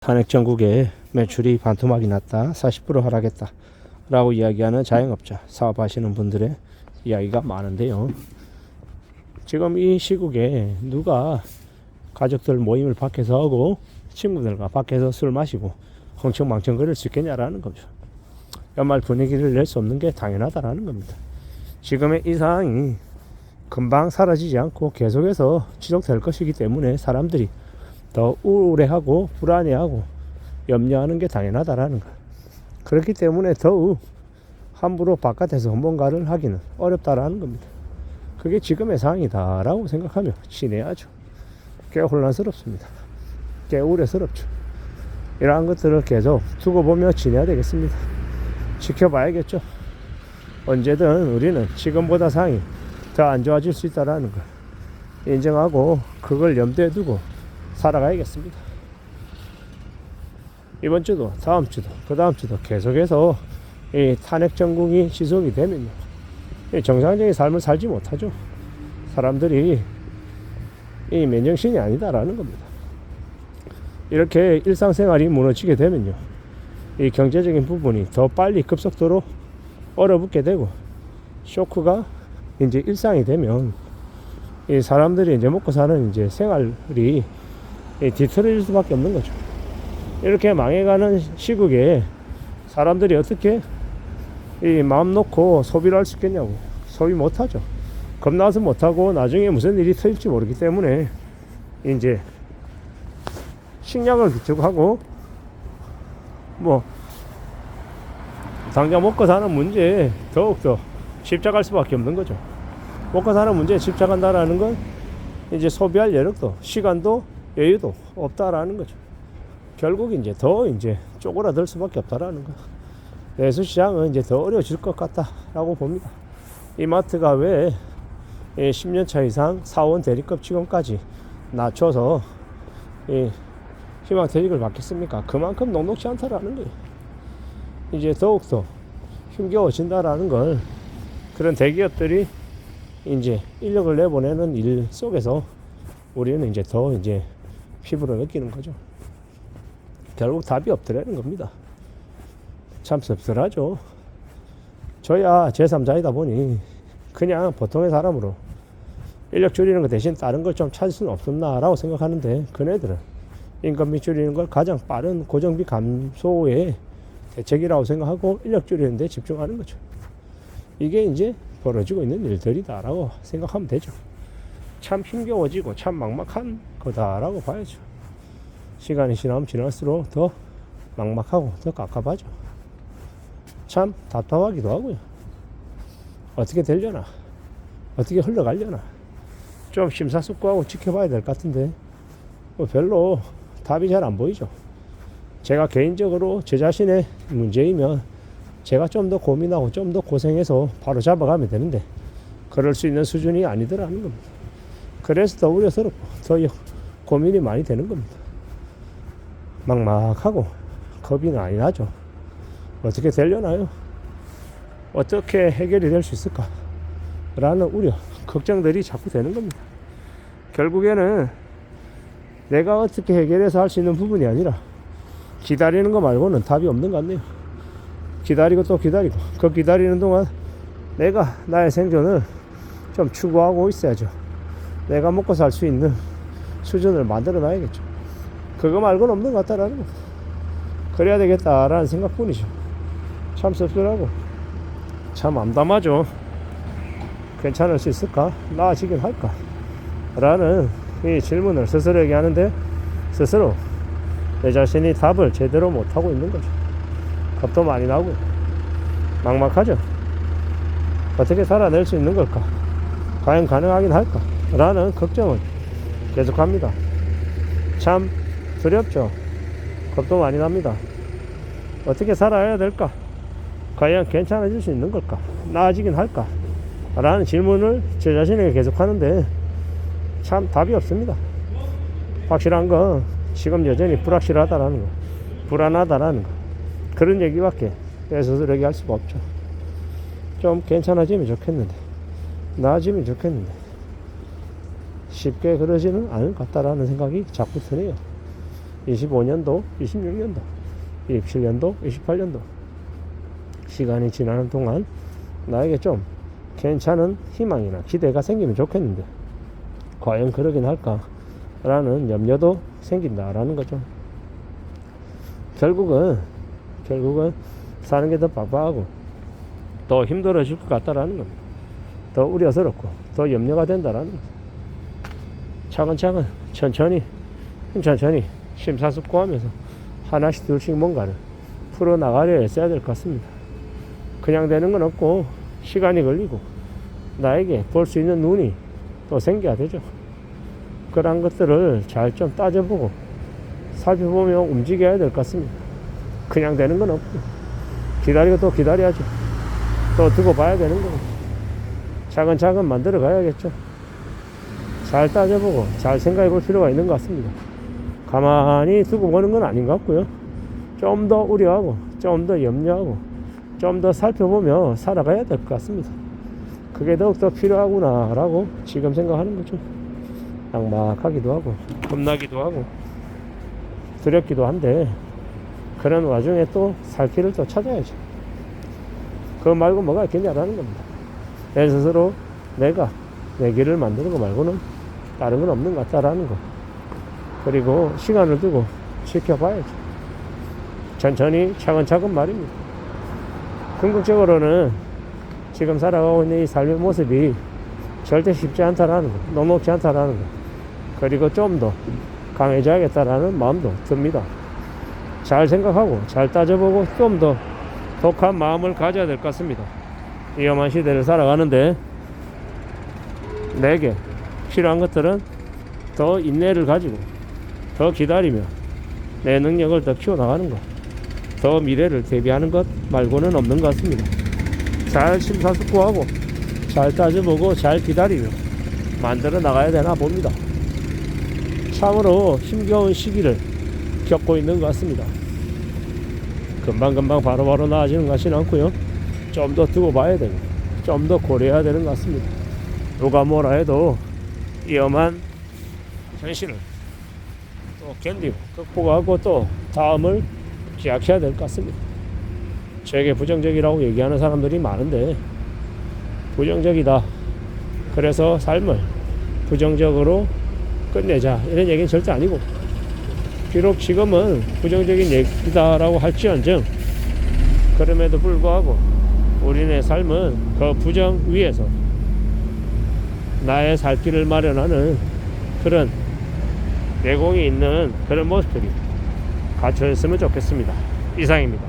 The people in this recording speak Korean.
탄핵 전국에 매출이 반토막이 났다, 40% 하락했다 라고 이야기하는 자영업자, 사업하시는 분들의 이야기가 많은데요. 지금 이 시국에 누가 가족들 모임을 밖에서 하고 친구들과 밖에서 술 마시고 흥청망청 거릴 수 있겠냐라는 거죠. 연말 분위기를 낼 수 없는 게 당연하다라는 겁니다. 지금의 이 상황이 금방 사라지지 않고 계속해서 지속될 것이기 때문에 사람들이 더 우울해하고 불안해하고 염려하는 게 당연하다라는 거. 그렇기 때문에 더욱 함부로 바깥에서 뭔가를 하기는 어렵다라는 겁니다. 그게 지금의 상황이다라고 생각하며 지내야죠. 꽤 혼란스럽습니다. 꽤 우려스럽죠. 이러한 것들을 계속 두고 보며 지내야 되겠습니다. 지켜봐야겠죠. 언제든 우리는 지금보다 상황이 더 안 좋아질 수 있다라는 걸 인정하고 그걸 염두에 두고 살아가야겠습니다. 이번 주도 다음 주도 그 다음 주도 계속해서 이 탄핵 전국이 지속이 되면요, 정상적인 삶을 살지 못하죠. 사람들이 이 맨정신이 아니다라는 겁니다. 이렇게 일상생활이 무너지게 되면요, 이 경제적인 부분이 더 빨리 급속도로 얼어붙게 되고 쇼크가 이제 일상이 되면 이 사람들이 이제 먹고 사는 이제 생활이 뒤틀어질 수밖에 없는 거죠. 이렇게 망해가는 시국에 사람들이 어떻게 이 마음 놓고 소비를 할 수 있겠냐고. 소비 못하죠. 겁나서 못하고 나중에 무슨 일이 터질지 모르기 때문에 이제 식량을 비축하고 뭐 당장 먹고 사는 문제에 더욱더 집착할 수밖에 없는 거죠. 먹고 사는 문제에 집착한다라는 건 이제 소비할 여력도 시간도 여유도 없다라는 거죠. 결국 이제 더 이제 쪼그라들 수밖에 없다라는 거. 내수시장은 이제 더 어려워질 것 같다라고 봅니다. 이마트가 왜 10년차 이상 사원 대리급 직원까지 낮춰서 희망퇴직을 받겠습니까? 그만큼 녹록지 않다라는 거예요. 이제 더욱더 힘겨워진다라는 걸 그런 대기업들이 이제 인력을 내보내는 일 속에서 우리는 이제 더 이제 피부로 느끼는 거죠. 결국 답이 없더라는 겁니다. 참 씁쓸하죠. 저야 제3자이다 보니 그냥 보통의 사람으로 인력 줄이는 것 대신 다른 걸 좀 찾을 수는 없었나라고 생각하는데, 그네들은 인건비 줄이는 걸 가장 빠른 고정비 감소의 대책이라고 생각하고 인력 줄이는 데 집중하는 거죠. 이게 이제 벌어지고 있는 일들이다라고 생각하면 되죠. 참 힘겨워지고 참 막막한 거다라고 봐야죠. 시간이 지나면 지날수록 더 막막하고 더 깝깝하죠. 참 답답하기도 하고요. 어떻게 되려나, 어떻게 흘러가려나 좀 심사숙고하고 지켜봐야 될 것 같은데 뭐 별로 답이 잘 안 보이죠. 제가 개인적으로 제 자신의 문제이면 제가 좀 더 고민하고 좀 더 고생해서 바로 잡아가면 되는데 그럴 수 있는 수준이 아니더라는 겁니다. 그래서 더 우려스럽고 더 고민이 많이 되는 겁니다. 막막하고 겁이 많이 나죠. 어떻게 되려나요? 어떻게 해결이 될 수 있을까? 라는 우려, 걱정들이 자꾸 되는 겁니다. 결국에는 내가 어떻게 해결해서 할 수 있는 부분이 아니라 기다리는 거 말고는 답이 없는 것 같네요. 기다리고 또 기다리고 그 기다리는 동안 내가 나의 생존을 좀 추구하고 있어야죠. 내가 먹고 살 수 있는 수준을 만들어 놔야겠죠. 그거 말고는 없는 것 같다라는 거. 그래야 되겠다라는 생각뿐이죠. 참 씁쓸하고 참 암담하죠. 괜찮을 수 있을까? 나아지긴 할까? 라는 이 질문을 스스로에게 하는데 스스로 내 자신이 답을 제대로 못하고 있는 거죠. 겁도 많이 나고 막막하죠. 어떻게 살아낼 수 있는 걸까? 과연 가능하긴 할까? 라는 걱정을 계속합니다. 참 두렵죠. 겁도 많이 납니다. 어떻게 살아야 될까? 과연 괜찮아질 수 있는 걸까? 나아지긴 할까? 라는 질문을 제 자신에게 계속하는데 참 답이 없습니다. 확실한 건 지금 여전히 불확실하다라는 거, 불안하다라는 거, 그런 얘기밖에 내 스스로에게 할 수가 없죠. 좀 괜찮아지면 좋겠는데, 나아지면 쉽게 그러지는 않을 것 같다라는 생각이 자꾸 드네요. 25년도, 26년도, 27년도, 28년도 시간이 지나는 동안 나에게 좀 괜찮은 희망이나 기대가 생기면 좋겠는데 과연 그러긴 할까 라는 염려도 생긴다라는 거죠. 결국은 사는 게 더 빡빡하고 더 힘들어질 것 같다라는 겁니다. 더 우려스럽고 더 염려가 된다라는 거죠. 차근차근 천천히 심사숙고하면서 하나씩 둘씩 뭔가를 풀어나가려 했어야 될 것 같습니다. 그냥 되는 건 없고 시간이 걸리고 나에게 볼 수 있는 눈이 또 생겨야 되죠. 그런 것들을 잘 좀 따져보고 살펴보며 움직여야 될 것 같습니다. 그냥 되는 건 없고 기다리고 또 기다려야죠. 또 두고 봐야 되는 거고 차근차근 만들어 가야겠죠. 잘 따져보고 잘 생각해 볼 필요가 있는 것 같습니다. 가만히 두고 보는 건 아닌 것 같고요. 좀 더 우려하고 좀 더 염려하고 좀 더 살펴보며 살아가야 될 것 같습니다. 그게 더욱더 필요하구나 라고 지금 생각하는 거죠. 막막하기도 하고 겁나기도 하고 두렵기도 한데 그런 와중에 또 살 길을 또 찾아야죠. 그거 말고 뭐가 있겠냐라는 겁니다. 내 스스로 내가 내 길을 만드는 거 말고는 다른 건 없는 것 같다라는 거. 그리고 시간을 두고 지켜봐야죠. 천천히 차근차근 말입니다. 궁극적으로는 지금 살아가고 있는 이 삶의 모습이 절대 쉽지 않다라는 거, 녹록지 않다라는 거, 그리고 좀 더 강해져야겠다라는 마음도 듭니다. 잘 생각하고 잘 따져보고 좀 더 독한 마음을 가져야 될 것 같습니다. 위험한 시대를 살아가는데 내게 필요한 것들은 더 인내를 가지고 더 기다리며 내 능력을 더 키워나가는 것, 더 미래를 대비하는 것 말고는 없는 것 같습니다. 잘 심사숙고하고 잘 따져보고 잘 기다리며 만들어 나가야 되나 봅니다. 참으로 힘겨운 시기를 겪고 있는 것 같습니다. 금방금방 바로바로 나아지는 것 같지는 않고요. 좀 더 두고 봐야 되고 좀 더 고려해야 되는 것 같습니다. 누가 뭐라 해도 위험한 현실을 또 견디고 극복하고 또 다음을 기약해야 될 것 같습니다. 저에게 부정적이라고 얘기하는 사람들이 많은데 부정적이다, 그래서 삶을 부정적으로 끝내자, 이런 얘기는 절대 아니고, 비록 지금은 부정적인 얘기다라고 할지언정 그럼에도 불구하고 우리네 삶은 그 부정 위에서 나의 살 길을 마련하는 그런 내공이 있는 그런 모습들이 갖춰졌으면 좋겠습니다. 이상입니다.